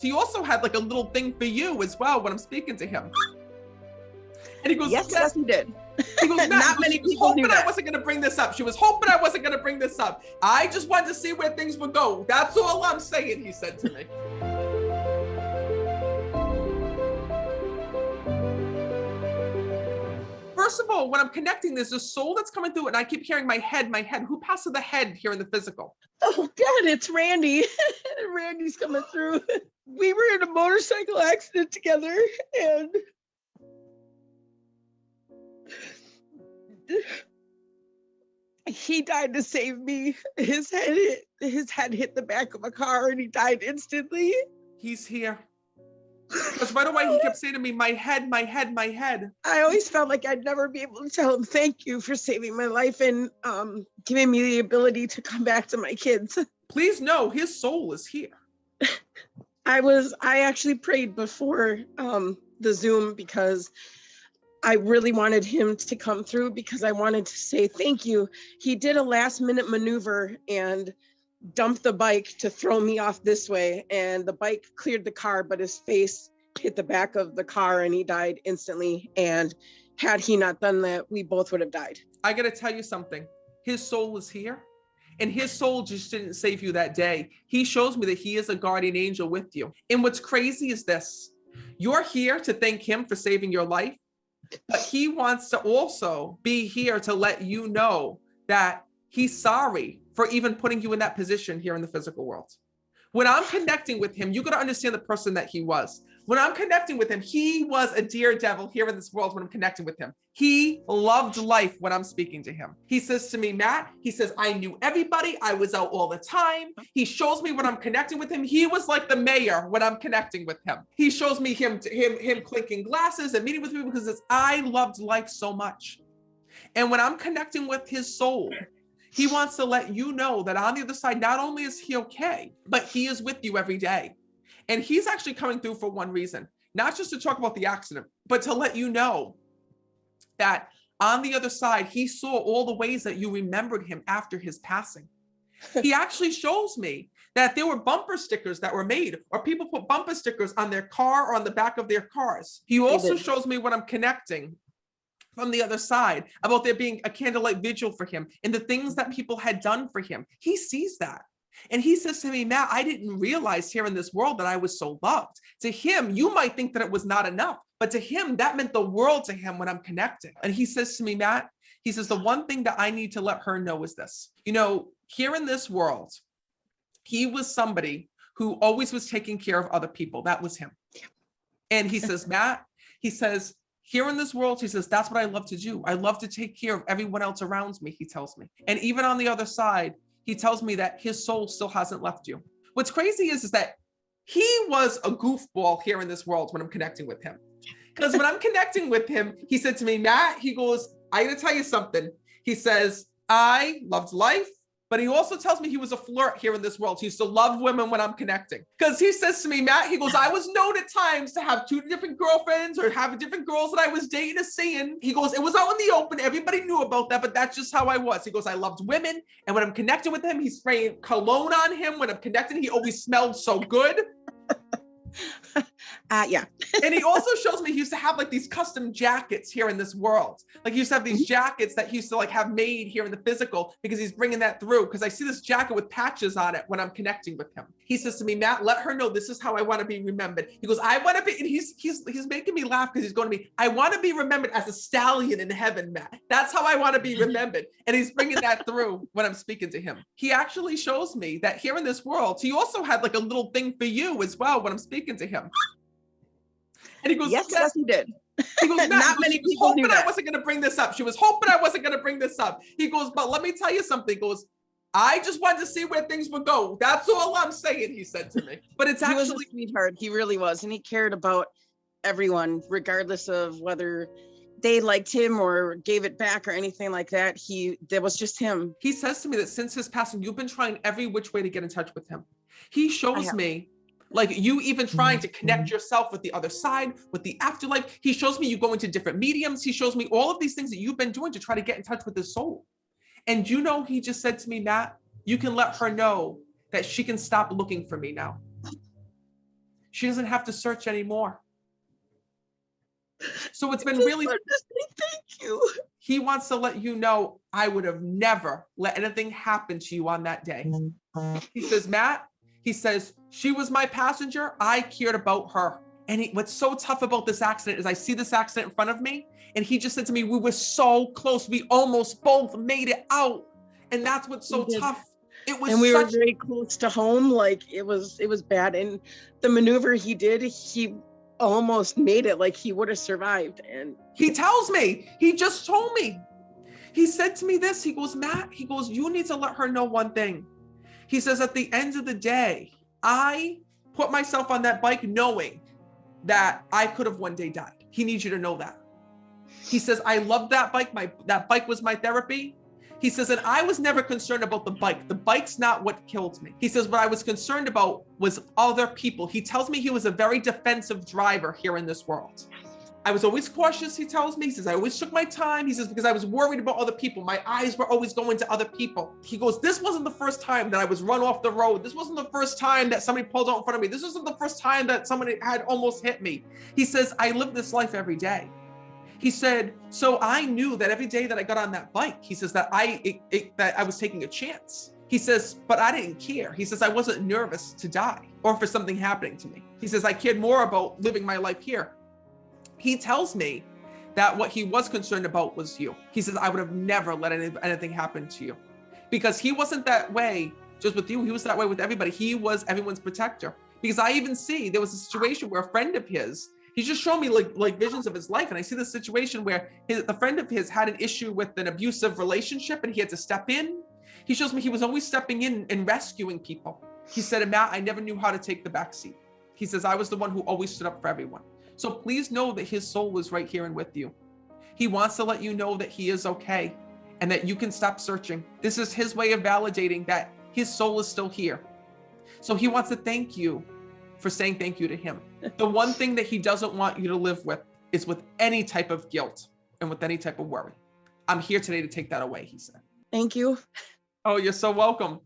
He also had like a little thing for you as well when I'm speaking to him. And he goes, yes, he did. He goes, Not many people knew that. I wasn't going to bring this up. She was hoping I wasn't going to bring this up. I just wanted to see where things would go. That's all I'm saying, he said to me. First of all, when I'm connecting, there's a soul that's coming through, and I keep hearing my head. Who passes the head here in the physical? Oh God, it's Randy. Randy's coming through. We were in a motorcycle accident together, and he died to save me. His head hit the back of a car, and he died instantly. He's here. Because right away he kept saying to me, my head, my head, my head. I always felt like I'd never be able to tell him thank you for saving my life and giving me the ability to come back to my kids. Please know his soul is here. I actually prayed before the Zoom because I really wanted him to come through, because I wanted to say thank you. He did a last minute maneuver and dumped the bike to throw me off this way, and the bike cleared the car, but his face hit the back of the car and he died instantly. And had he not done that, we both would have died. I got to tell you something. His soul is here, and his soul just didn't save you that day. He shows me that he is a guardian angel with you. And what's crazy is this: you're here to thank him for saving your life, but he wants to also be here to let you know that he's sorry for even putting you in that position here in the physical world. When I'm connecting with him, you got to understand the person that he was. When I'm connecting with him, he was a daredevil here in this world. When I'm connecting with him, he loved life. When I'm speaking to him, he says to me, Matt, he says, I knew everybody. I was out all the time. He shows me when I'm connecting with him. He was like the mayor when I'm connecting with him. He shows me him clinking glasses and meeting with people, because I loved life so much. And when I'm connecting with his soul, he wants to let you know that on the other side, not only is he okay, but he is with you every day. And he's actually coming through for one reason, not just to talk about the accident, but to let you know that on the other side, he saw all the ways that you remembered him after his passing. He actually shows me that there were bumper stickers that were made, or people put bumper stickers on their car or on the back of their cars. He also shows me when I'm connecting from the other side about there being a candlelight vigil for him and the things that people had done for him. He sees that. And he says to me, Matt, I didn't realize here in this world that I was so loved. To him, you might think that it was not enough, but to him, that meant the world to him when I'm connecting. And he says to me, Matt, he says, the one thing that I need to let her know is this. You know, here in this world, he was somebody who always was taking care of other people. That was him. And he says, Matt, he says, here in this world, he says, that's what I love to do. I love to take care of everyone else around me, he tells me. And even on the other side, he tells me that his soul still hasn't left you. What's crazy is that he was a goofball here in this world when I'm connecting with him. Because when I'm connecting with him, he said to me, Matt, he goes, I gotta tell you something. He says, I loved life, but he also tells me he was a flirt here in this world. He used to love women when I'm connecting. Because he says to me, Matt, he goes, I was known at times to have 2 different girlfriends or have different girls that I was dating or seeing. He goes, it was out in the open. Everybody knew about that, but that's just how I was. He goes, I loved women. And when I'm connecting with him, he's spraying cologne on him. When I'm connecting, he always smelled so good. Yeah. And he also shows me he used to have like these custom jackets here in this world. Like he used to have these jackets that he used to like have made here in the physical, because he's bringing that through. Because I see this jacket with patches on it when I'm connecting with him. He says to me, Matt, let her know this is how I want to be remembered. He goes, I want to be, and he's making me laugh, because he's going to me, I want to be remembered as a stallion in heaven, Matt. That's how I want to be remembered. And he's bringing that through when I'm speaking to him. He actually shows me that here in this world, he also had like a little thing for you as well when I'm speaking to him. And he goes, yes, he did. He goes, not many people knew that. I wasn't going to bring this up. She was hoping I wasn't going to bring this up. He goes, but let me tell you something. He goes, I just wanted to see where things would go. That's all I'm saying, he said to me. But it's actually, he was a sweetheart. He really was. And he cared about everyone, regardless of whether they liked him or gave it back or anything like that. That was just him. He says to me that since his passing, you've been trying every which way to get in touch with him. He shows me, like, you even trying to connect yourself with the other side, with the afterlife. He shows me you go into different mediums. He shows me all of these things that you've been doing to try to get in touch with his soul. And you know, he just said to me, Matt, you can let her know that she can stop looking for me now. She doesn't have to search anymore. So it's been Just really, wanted to say thank you. he wants to let you know, I would have never let anything happen to you on that day. He says, Matt, he says, she was my passenger. I cared about her. And what's so tough about this accident is I see this accident in front of me, and he just said to me, we were so close. We almost both made it out. And that's what's so tough. It was, and we were very close to home. Like it was bad. And the maneuver he did, he almost made it. Like he would have survived. And he tells me, he just told me, he said to me this, he goes, Matt, he goes, you need to let her know one thing. He says, at the end of the day, I put myself on that bike knowing that I could have one day died. He needs you to know that. He says, I love that bike. That bike was my therapy. He says, and I was never concerned about the bike. The bike's not what killed me. He says, what I was concerned about was other people. He tells me he was a very defensive driver here in this world. I was always cautious, he tells me. He says, I always took my time. He says, because I was worried about other people. My eyes were always going to other people. He goes, this wasn't the first time that I was run off the road. This wasn't the first time that somebody pulled out in front of me. This wasn't the first time that somebody had almost hit me. He says, I live this life every day. He said, so I knew that every day that I got on that bike, he says that that I was taking a chance. He says, but I didn't care. He says, I wasn't nervous to die or for something happening to me. He says, I cared more about living my life here. He tells me that what he was concerned about was you. He says, I would have never let anything happen to you, because he wasn't that way just with you. He was that way with everybody. He was everyone's protector. Because I even see, there was a situation where a friend of his, he's just shown me like visions of his life. And I see this situation where the friend of his had an issue with an abusive relationship and he had to step in. He shows me he was always stepping in and rescuing people. He said, Matt, I never knew how to take the back seat. He says, I was the one who always stood up for everyone. So please know that his soul is right here and with you. He wants to let you know that he is okay and that you can stop searching. This is his way of validating that his soul is still here. So he wants to thank you for saying thank you to him. The one thing that he doesn't want you to live with is with any type of guilt and with any type of worry. I'm here today to take that away, he said. thank you. Oh, you're so welcome.